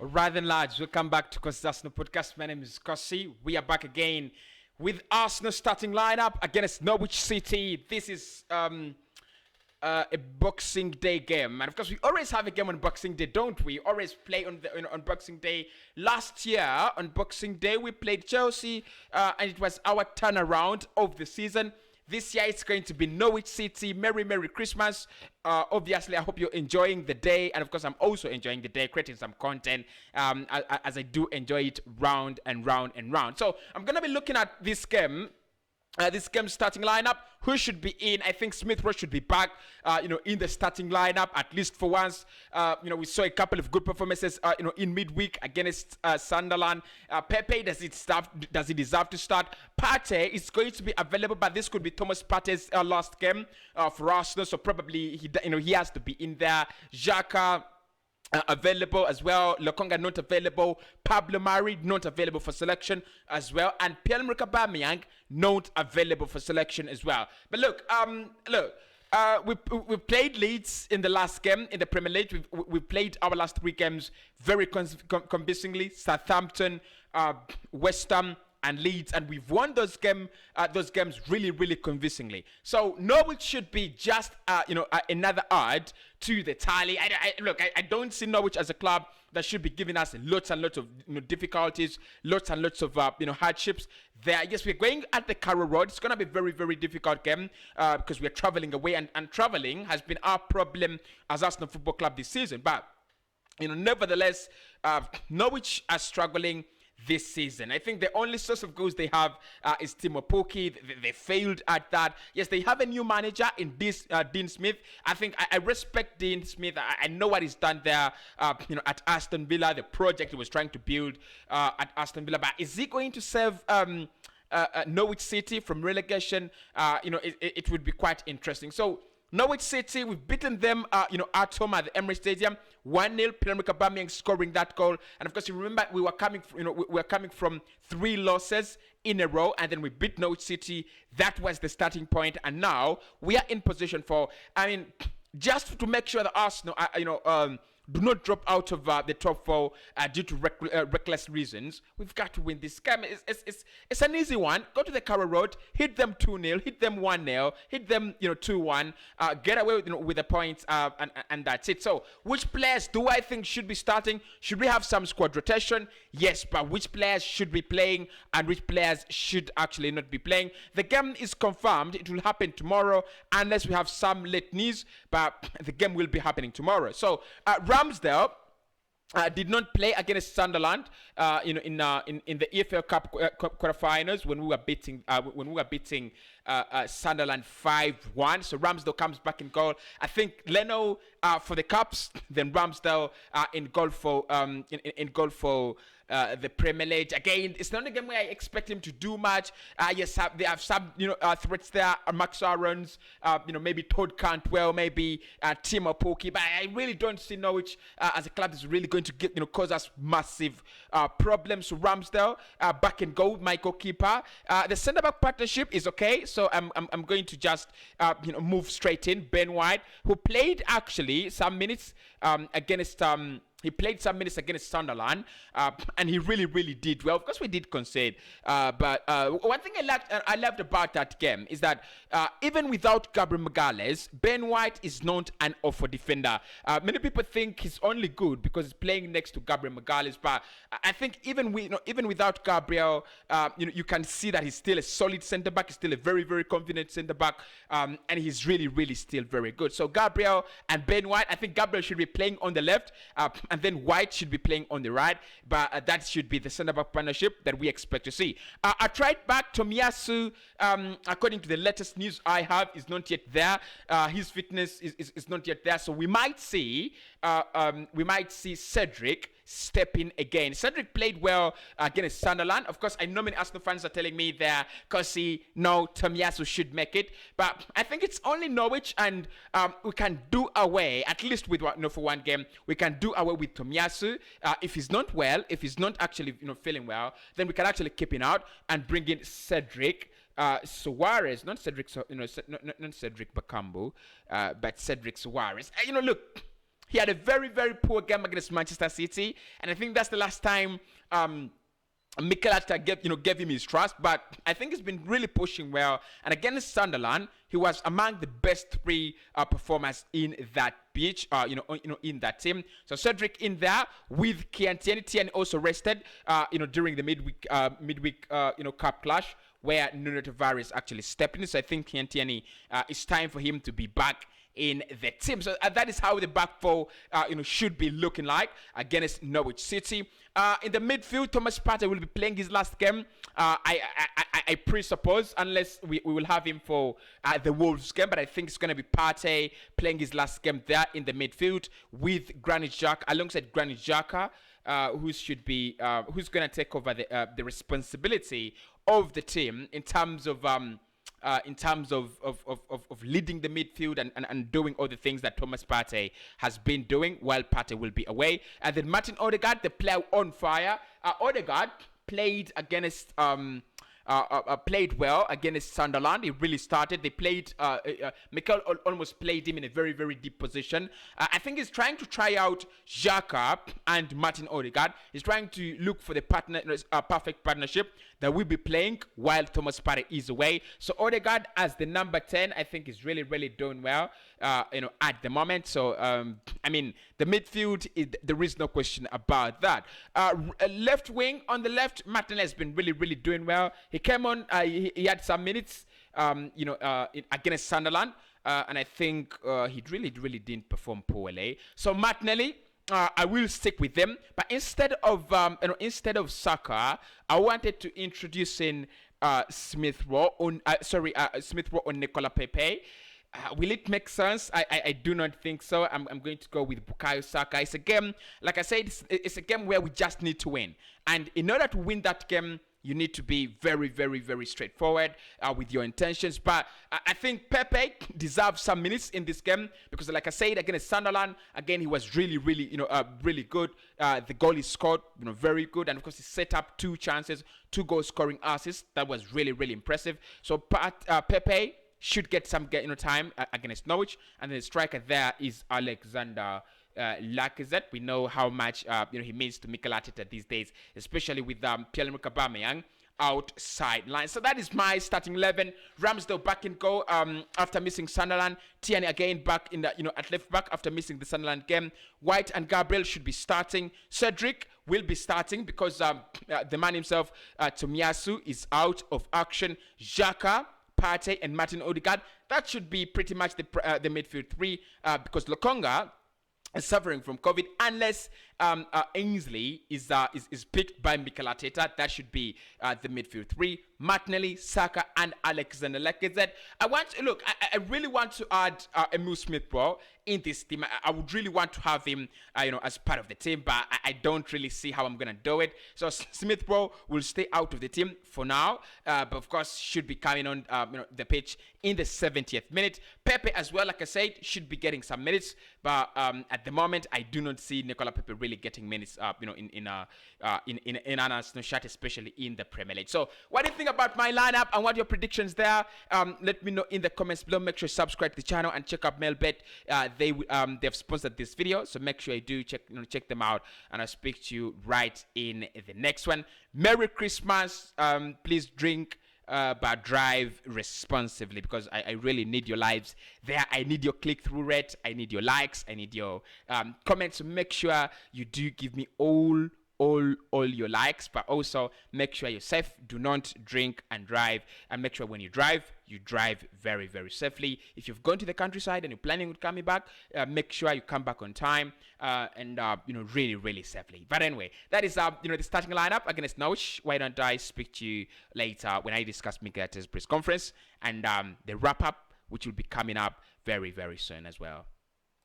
Rather than large, welcome back to Cossy Arsenal podcast. My name is Cossy. We are back again with Arsenal starting lineup against Norwich City. This is a Boxing Day game, and of course, we always have a game on Boxing Day, don't we? Always play on Boxing Day. Last year on Boxing Day, we played Chelsea, and it was our turnaround of the season. This year it's going to be Norwich City. Merry Christmas. Obviously, I hope you're enjoying the day. And of course, I'm also enjoying the day, creating some content as I do enjoy it round and round and round. So I'm going to be looking at this game. This game's starting lineup, who should be in? I think Smith Rowe should be back, in the starting lineup, at least for once. We saw a couple of good performances, in midweek against Sunderland. Pepe, does he deserve to start? Partey is going to be available, but this could be Thomas Partey's last game for Arsenal, so probably he has to be in there. Xhaka available as well. Lokonga not available. Pablo Mari not available for selection as well, and Pierre-Emerick Aubameyang not available for selection as well. But look, we played Leeds in the last game in the Premier League. We played our last three games very convincingly. Southampton, West Ham, and Leeds, and we've won those games really convincingly. So Norwich should be just another add to the tally. I don't see Norwich as a club that should be giving us lots and lots of difficulties, lots and lots of hardships. There, yes, we're going at the Carrow Road. It's going to be a very difficult game because we're traveling away, and traveling has been our problem as Arsenal Football Club this season. But nevertheless, Norwich are struggling this season. I think the only source of goals they have is Timo Pukki. They failed at that. Yes, they have a new manager in this Dean Smith. I think I respect Dean Smith. I know what he's done there at Aston Villa, the project he was trying to build at Aston Villa. But is he going to save Norwich City from relegation? It would be quite interesting. So Norwich City, we've beaten them, at home at the Emirates Stadium, 1-0. Pierre-Emerick Aubameyang scoring that goal, and of course, you remember we were coming from 3 losses in a row, and then we beat Norwich City. That was the starting point, and now we are in position for. Just to make sure that Arsenal, do not drop out of the top 4 due to reckless reasons. We've got to win this game. It's an easy one. Go to the Carrow Road, hit them 2-0, hit them 1-0, hit them 2-1, get away with the points, and that's it. So, which players do I think should be starting? Should we have some squad rotation? Yes, but which players should be playing and which players should actually not be playing? The game is confirmed. It will happen tomorrow unless we have some late news, but the game will be happening tomorrow. So, Ramsdale did not play against Sunderland, in the EFL Cup quarterfinals when we were beating Sunderland 5-1. So Ramsdale comes back in goal. I think Leno for the Cups, then Ramsdale in goal for the Premier League. Again, it's not a game where I expect him to do much. Yes, they have some threats there. Max Aarons, maybe Todd Cantwell, maybe Timo Pukki. But I really don't see Norwich as a club that's really going to cause us massive problems. So Ramsdale back in goal, my goalkeeper. The centre back partnership is okay. So I'm going to just move straight in. Ben White, who played actually some minutes against. He played some minutes against Sunderland, and he really did well. Of course, we did concede, but one thing I loved about that game is that even without Gabriel Magalhaes, Ben White is not an awful defender. Many people think he's only good because he's playing next to Gabriel Magalhaes, but I think even without Gabriel, you can see that he's still a solid centre back. He's still a very confident centre back, and he's really still very good. So Gabriel and Ben White, I think Gabriel should be playing on the left. And then White should be playing on the right, but that should be the centre-back partnership that we expect to see. At right back, Tomiyasu, according to the latest news I have, is not yet there. His fitness is not yet there, so we might see Cedric step in again. Cedric played well against Sunderland. Of course, I know many Arsenal fans are telling me that Cossy, no, Tomiyasu should make it. But I think it's only Norwich, and we can do away, at least with for one game, we can do away with Tomiyasu. If he's not well, if he's not actually feeling well, then we can actually keep him out and bring in Cedric Suarez, not Cedric, not Cedric Bakambu, but Cedric Suarez. Look. he had a very, very poor game against Manchester City, and I think that's the last time Mikel Arteta gave him his trust, but I think he's been really pushing well. And against Sunderland, he was among the best three performers in that pitch, in that team. So Cedric in there with Tierney. Tierney also rested, during the midweek cup clash where Nuno Tavares actually stepped in. So I think Tierney, it's time for him to be back in the team. So that is how the back four, should be looking like against Norwich City. In the midfield, Thomas Partey will be playing his last game. I presuppose, unless we will have him for the Wolves game, but I think it's going to be Partey playing his last game there in the midfield with Granit Xhaka, alongside Granit Xhaka, who's going to take over the responsibility of the team in terms of leading the midfield and doing all the things that Thomas Partey has been doing while Partey will be away. And then Martin Odegaard, the player on fire. Odegaard played against played well against Sunderland. He really started. They played. Mikel almost played him in a very, very deep position. I think he's trying to try out Xhaka and Martin Odegaard. He's trying to look for the perfect partnership that will be playing while Thomas Partey is away. So Odegaard as the number 10, I think is really, really doing well, at the moment. So, the midfield, there is no question about that. Left wing, on the left, Martinelli has been really, really doing well. He came on, he had some minutes, against Sunderland, and I think he really, really didn't perform poorly. So Martinelli, I will stick with them, but instead of Saka, I wanted to introduce in Smith Rowe on Nicola Pepe. Will it make sense? I do not think so. I'm going to go with Bukayo Saka. It's a game, like I said, it's a game where we just need to win, and in order to win that game, you need to be very, very, very straightforward with your intentions. But I think Pepe deserves some minutes in this game because, like I said, against Sunderland, again, he was really, really, really good. The goal he scored, very good. And, of course, he set up 2 chances, 2 goal-scoring assists. That was really, really impressive. So Pepe should get some time against Norwich. And then the striker there is Alexander Lacazette. We know how much he means to Mikel Arteta these days, especially with Pierre-Emerick Aubameyang outside line. So that is my starting 11. Ramsdale back in goal after missing Sunderland. Tierney again back in the at left back after missing the Sunderland game. White and Gabriel should be starting. Cedric will be starting because the man himself, Tomiyasu, is out of action. Xhaka, Partey, and Martin Odegaard. That should be pretty much the midfield 3 because Lokonga is suffering from COVID, unless Ainsley is picked by Mikel Arteta. That should be the midfield 3. Martinelli, Saka, and Alexander Lacazette. I really want to add Emile Smith-Rowe in this team. I would really want to have him, as part of the team, but I don't really see how I'm gonna do it. So Smith-Rowe will stay out of the team for now, but of course should be coming on, the pitch in the 70th minute. Pepe as well, like I said, should be getting some minutes, but at the moment I do not see Nicola Pepe really getting minutes, in an Arsenal shirt, especially in the Premier League. So what do you think about my lineup and what are your predictions there? Let me know in the comments below. Make sure you subscribe to the channel and check out Mailbet. They've sponsored this video, so make sure you do check them out, and I'll speak to you right in the next one. Merry Christmas. Please drink but drive responsibly, because I really need your lives there. I need your click-through rate. I need your likes. I need your comments. So make sure you do give me all your likes, but also make sure you're safe. Do not drink and drive, and make sure when you drive very, very safely. If you've gone to the countryside and you're planning on coming back, make sure you come back on time and really, really safely. But anyway, that is the starting lineup against Norwich. Why don't I speak to you later when I discuss Mikel Arteta's press conference and the wrap up, which will be coming up very, very soon as well.